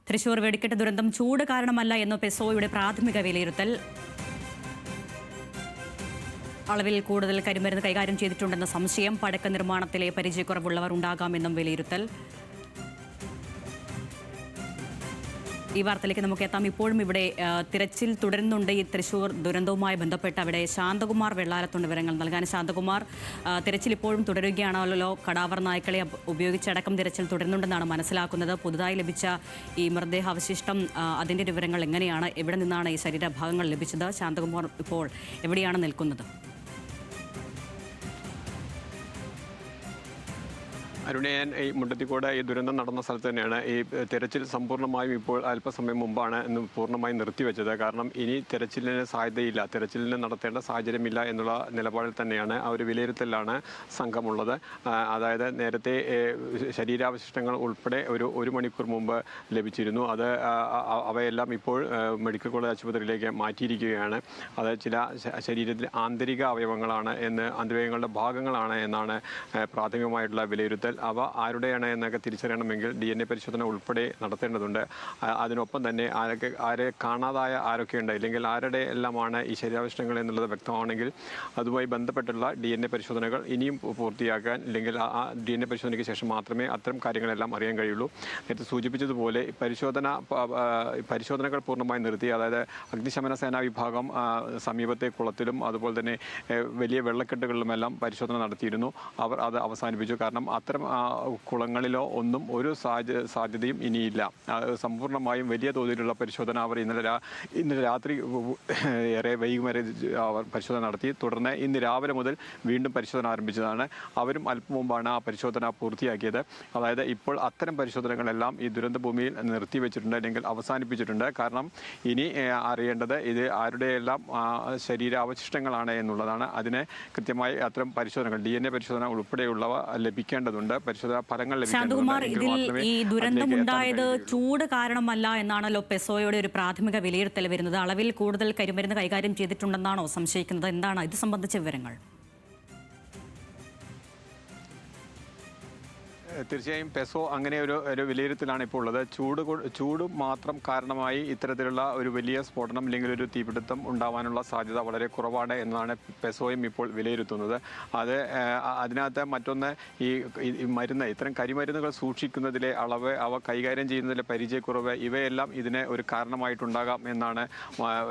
തൃശൂർ വെടിക്കെട്ട് ദുരന്തം ചൂട് കാരണമല്ല എന്ന പെസോയുടെ പ്രാഥമിക വിലയിരുത്തൽ. അളവിൽ കൂടുതൽ കരിമരുന്ന് കൈകാര്യം ചെയ്തിട്ടുണ്ടെന്ന സംശയം. പടക്ക നിർമ്മാണത്തിലെ പരിചയക്കുറവുള്ളവർ ഉണ്ടാകാമെന്നും വിലയിരുത്തൽ. ഈ വാർത്തയിലേക്ക് നമുക്ക് എത്താം. ഇപ്പോഴും ഇവിടെ തിരച്ചിൽ തുടരുന്നുണ്ട്. ഈ തൃശൂർ ദുരന്തവുമായി ബന്ധപ്പെട്ട് അവിടെ ശാന്തകുമാർ വെള്ളാലത്തുണ്ട് വിവരങ്ങൾ നൽകാൻ. ശാന്തകുമാർ, തിരച്ചിൽ ഇപ്പോഴും തുടരുകയാണല്ലോ. കടാവർ നായ്ക്കളെ ഉപയോഗിച്ചടക്കം തിരച്ചിൽ തുടരുന്നുണ്ടെന്നാണ് മനസ്സിലാക്കുന്നത്. പുതുതായി ലഭിച്ച ഈ മൃതദേഹാവശിഷ്ടം, അതിൻ്റെ വിവരങ്ങൾ എങ്ങനെയാണ്? എവിടെ നിന്നാണ് ഈ ശരീരഭാഗങ്ങൾ ലഭിച്ചത്? ശാന്തകുമാർ ഇപ്പോൾ എവിടെയാണ് നിൽക്കുന്നത്? അരുണയൻ, ഈ മുണ്ടത്തിക്കോട് ഈ ദുരന്തം നടന്ന സ്ഥലത്ത് തന്നെയാണ്. ഈ തെരച്ചിൽ സമ്പൂർണ്ണമായും ഇപ്പോൾ അല്പസമയം മുമ്പാണ് ഇന്ന് പൂർണ്ണമായും നിർത്തിവെച്ചത്. കാരണം ഇനി തെരച്ചിലിന് സാധ്യതയില്ല, തെരച്ചിലിന് നടത്തേണ്ട സാഹചര്യമില്ല എന്നുള്ള നിലപാടിൽ തന്നെയാണ് ആ ഒരു വിലയിരുത്തലാണ് സംഘമുള്ളത്. അതായത് നേരത്തെ ശരീരാവശിഷ്ടങ്ങൾ ഉൾപ്പെടെ ഒരു മണിക്കൂർ മുമ്പ് ലഭിച്ചിരുന്നു. അത് അവയെല്ലാം ഇപ്പോൾ മെഡിക്കൽ കോളേജ് ആശുപത്രിയിലേക്ക് മാറ്റിയിരിക്കുകയാണ്. അത് ചില ശരീരത്തിലെ ആന്തരിക അവയവങ്ങളാണ് ആന്തരികങ്ങളുടെ ഭാഗങ്ങളാണ് എന്നാണ് പ്രാഥമികമായിട്ടുള്ള വിലയിരുത്തൽ. അവ ആരുടെയാണ് എന്നൊക്കെ തിരിച്ചറിയണമെങ്കിൽ DNA പരിശോധന ഉൾപ്പെടെ നടത്തേണ്ടതുണ്ട്. അതിനൊപ്പം തന്നെ ആരെ കാണാതായ ആരൊക്കെയുണ്ട്, ഇല്ലെങ്കിൽ ആരുടെ എല്ലാമാണ് ഈ ശരീരാവശിഷ്ടങ്ങൾ എന്നുള്ളത് വ്യക്തമാണെങ്കിൽ അതുമായി ബന്ധപ്പെട്ടുള്ള DNA പരിശോധനകൾ ഇനിയും പൂർത്തിയാക്കാൻ, ഇല്ലെങ്കിൽ ആ DNA പരിശോധനയ്ക്ക് ശേഷം മാത്രമേ അത്തരം കാര്യങ്ങളെല്ലാം അറിയാൻ കഴിയുള്ളൂ. നേരത്തെ സൂചിപ്പിച്ചതുപോലെ പരിശോധനകൾ പൂർണ്ണമായി നിർത്തി. അതായത് അഗ്നിശമന സേനാ വിഭാഗം സമീപത്തെ കുളത്തിലും അതുപോലെ തന്നെ വലിയ വെള്ളക്കെട്ടുകളിലുമെല്ലാം പരിശോധന നടത്തിയിരുന്നു. അവർ അത് അവസാനിപ്പിച്ചു. കാരണം അത്തരം കുളങ്ങളിലോ ഒന്നും ഒരു സാധ്യതയും ഇനിയില്ല. സമ്പൂർണ്ണമായും വലിയ തോതിലുള്ള പരിശോധന അവർ ഇന്നലെ രാത്രി ഏറെ വൈകും വരെ അവർ പരിശോധന നടത്തി. തുടർന്ന് ഇന്ന് രാവിലെ മുതൽ വീണ്ടും പരിശോധന ആരംഭിച്ചതാണ്. അവരും അല്പം മുമ്പാണ് ആ പരിശോധന പൂർത്തിയാക്കിയത്. അതായത് ഇപ്പോൾ അത്തരം പരിശോധനകളെല്ലാം ഈ ദുരന്ത ഭൂമിയിൽ നിർത്തിവെച്ചിട്ടുണ്ട്, അല്ലെങ്കിൽ അവസാനിപ്പിച്ചിട്ടുണ്ട്. കാരണം ഇനി അറിയേണ്ടത് ഇത് ആരുടെയെല്ലാം ശരീരാവശിഷ്ടങ്ങളാണ് എന്നുള്ളതാണ്. അതിന് കൃത്യമായി അത്തരം പരിശോധനകൾ DNA പരിശോധന ഉൾപ്പെടെയുള്ളവ ലഭിക്കേണ്ടതുണ്ട്. പരിശോധന ഫലങ്ങൾ ശാന്തകുമാർ, ഇതിൽ ഈ ദുരന്തമുണ്ടായത് ചൂട് കാരണമല്ല എന്നാണല്ലോ പെസോയുടെ ഒരു പ്രാഥമിക വിലയിരുത്തൽ വരുന്നത്. അളവിൽ കൂടുതൽ കരിമരുന്ന് കൈകാര്യം ചെയ്തിട്ടുണ്ടെന്നാണോ സംശയിക്കുന്നത്? എന്താണ് ഇത് സംബന്ധിച്ച വിവരങ്ങൾ? തീർച്ചയായും പെസോ അങ്ങനെ ഒരു വിലയിരുത്തലാണ് ഇപ്പോൾ ഉള്ളത്. ചൂട് മാത്രം കാരണമായി ഇത്തരത്തിലുള്ള ഒരു വലിയ സ്ഫോടനം അല്ലെങ്കിൽ ഒരു തീപിടുത്തം ഉണ്ടാവാനുള്ള സാധ്യത വളരെ കുറവാണ് എന്നാണ് പെസോയും ഇപ്പോൾ വിലയിരുത്തുന്നത്. അതിനകത്ത് മറ്റൊന്ന് ഈ മരുന്ന്, ഇത്തരം കരിമരുന്നുകൾ സൂക്ഷിക്കുന്നതിലെ അളവ്, അവ കൈകാര്യം ചെയ്യുന്നതിലെ പരിചയക്കുറവ്, ഇവയെല്ലാം ഇതിന് ഒരു കാരണമായിട്ടുണ്ടാകാം എന്നാണ്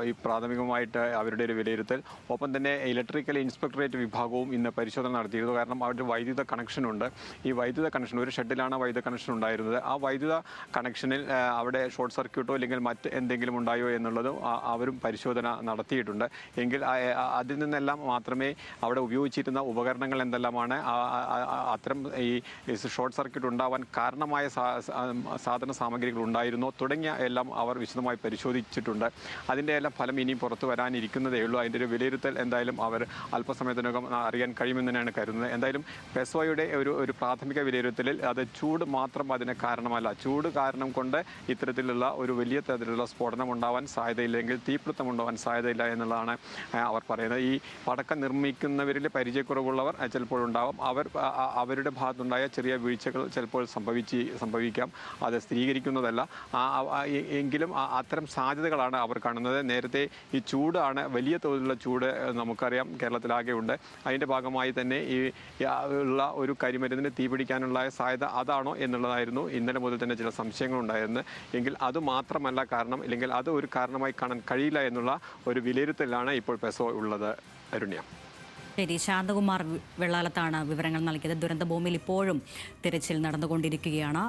ഈ പ്രാഥമികമായിട്ട് അവരുടെ ഒരു വിലയിരുത്തൽ. ഒപ്പം തന്നെ ഇലക്ട്രിക്കൽ ഇൻസ്പെക്ടറേറ്റ് വിഭാഗവും ഇന്ന് പരിശോധന നടത്തിയിരുന്നു. കാരണം അവരുടെ വൈദ്യുത കണക്ഷനുണ്ട്. ഈ വൈദ്യുത കണക്ഷൻ, ഒരു ഷെഡിലാണ് വൈദ്യുത കണക്ഷൻ ഉണ്ടായിരുന്നത്. ആ വൈദ്യുത കണക്ഷനിൽ അവിടെ ഷോർട്ട് സർക്യൂട്ടോ അല്ലെങ്കിൽ മറ്റ് എന്തെങ്കിലും ഉണ്ടായോ എന്നുള്ളതും അവരും പരിശോധന നടത്തിയിട്ടുണ്ട്. എങ്കിൽ അതിൽ നിന്നെല്ലാം മാത്രമേ അവിടെ ഉപയോഗിച്ചിരുന്ന ഉപകരണങ്ങൾ എന്തെല്ലാമാണ്, അത്തരം ഈ ഷോർട്ട് സർക്യൂട്ട് ഉണ്ടാവാൻ കാരണമായ സാധന സാമഗ്രികൾ ഉണ്ടായിരുന്നോ തുടങ്ങിയ എല്ലാം അവർ വിശദമായി പരിശോധിച്ചിട്ടുണ്ട്. അതിൻ്റെ എല്ലാം ഫലം ഇനി പുറത്തു വരാനിരിക്കുന്നതേ ഉള്ളൂ. അതിൻ്റെ ഒരു വിലയിരുത്തൽ എന്തായാലും അവർ അല്പസമയത്തിനകം അറിയാൻ കഴിയുമെന്ന് തന്നെയാണ് കരുതുന്നത്. എന്തായാലും പെസോയുടെ ഒരു പ്രാഥമിക വിലയിരുത്തൽ അത് ചൂട് മാത്രം അതിന് കാരണമല്ല. ചൂട് കാരണം കൊണ്ട് ഇത്തരത്തിലുള്ള ഒരു വലിയ തരത്തിലുള്ള സ്ഫോടനം ഉണ്ടാവാൻ സാധ്യതയില്ലെങ്കിൽ തീപിടുത്തം ഉണ്ടാവാൻ സാധ്യതയില്ല എന്നുള്ളതാണ് അവർ പറയുന്നത്. ഈ പടക്കം നിർമ്മിക്കുന്നവരിൽ പരിചയക്കുറവുള്ളവർ ചിലപ്പോൾ ഉണ്ടാവും. അവരുടെ ഭാഗത്തുണ്ടായ ചെറിയ വീഴ്ചകൾ ചിലപ്പോൾ സംഭവിക്കാം. അത് സ്ഥിരീകരിക്കുന്നതല്ല. എങ്കിലും അത്തരം സാധ്യതകളാണ് അവർ കാണുന്നത്. നേരത്തെ ഈ ചൂടാണ്, വലിയ തോതിലുള്ള ചൂട് നമുക്കറിയാം കേരളത്തിലാകെ ഉണ്ട്. അതിൻ്റെ ഭാഗമായി തന്നെ ഈ ഉള്ള ഒരു കരിമരുന്നിന് തീപിടിക്കാനുള്ള സാധ്യത അതാണോ എന്നുള്ളതായിരുന്നു ഇന്നലെ മുതൽ തന്നെ ചില സംശയങ്ങളുണ്ടായിരുന്നു. എങ്കിൽ അത് മാത്രമല്ല കാരണം, ഇല്ലെങ്കിൽ അത് ഒരു കാരണമായി കാണാൻ കഴിയില്ല എന്നുള്ള ഒരു വിലയിരുത്തലാണ് ഇപ്പോൾ പെസോ ഉള്ളത്. അരുണ്യ. ശരി, ശാന്തകുമാർ വെള്ളാലത്താണ് വിവരങ്ങൾ നൽകിയത്. ദുരന്തഭൂമിയിൽ ഇപ്പോഴും തിരച്ചിൽ നടന്നുകൊണ്ടിരിക്കുകയാണ്.